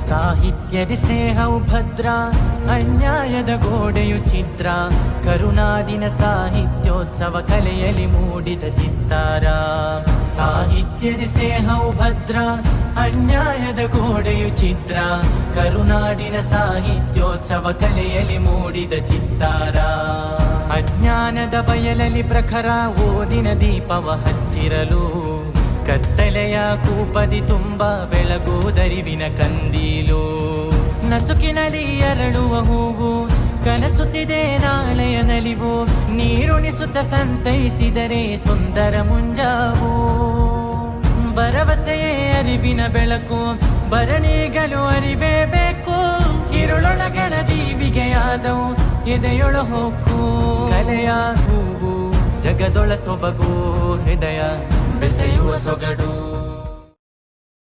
ಸಾಹಿತ್ಯದ ಸ್ನೇಹವು ಭದ್ರ, ಅನ್ಯಾಯದ ಗೋಡೆಯು ಚಿತ್ರ. ಕರುನಾಡಿನ ಸಾಹಿತ್ಯೋತ್ಸವ ಕಲೆಯಲ್ಲಿ ಮೂಡಿದ ಚಿತ್ತಾರ. ಸಾಹಿತ್ಯದ ಸ್ನೇಹವು ಭದ್ರ, ಅನ್ಯಾಯದ ಗೋಡೆಯು ಚಿತ್ರ. ಕರುನಾಡಿನ ಸಾಹಿತ್ಯೋತ್ಸವ ಕಲೆಯಲ್ಲಿ ಮೂಡಿದ ಚಿತ್ತಾರ. ಅಜ್ಞಾನದ ಬಯಲಲ್ಲಿ ಪ್ರಖರ ಓದಿನ ದೀಪವ ಹಚ್ಚಿರಲು, ಕತ್ತಲೆಯ ಕೂಪದಿ ತುಂಬ ಬೆಳಗುವುದರಿವಿನ ಕಂದೀಲು. ನಸುಕಿನಲ್ಲಿ ಅರಳುವ ಹೂವು, ಕನಸುತ್ತಿದೆ ನಾಳೆಯ ನಲಿವು. ನೀರುಣಿಸುತ್ತ ಸಂತೈಸಿದರೆ ಸುಂದರ ಮುಂಜಾವು. ಭರವಸೆಯೇ ಅರಿವಿನ ಬೆಳಕು, ಭರಣಿಗಳು ಅರಿವೇ ಬೇಕು. ഇരുಳೊಳಗಣ ದೀವಿಗೆಯಾದವು ಎದೆಯೊಳ ಹೊಕ್ಕು. ಕಲೆಯ ಹೂವು ಜಗದೊಳ ಸೊಬಗು, ಹೃದಯ ಬೆಸೆಯುವ ಸೊಗಡು.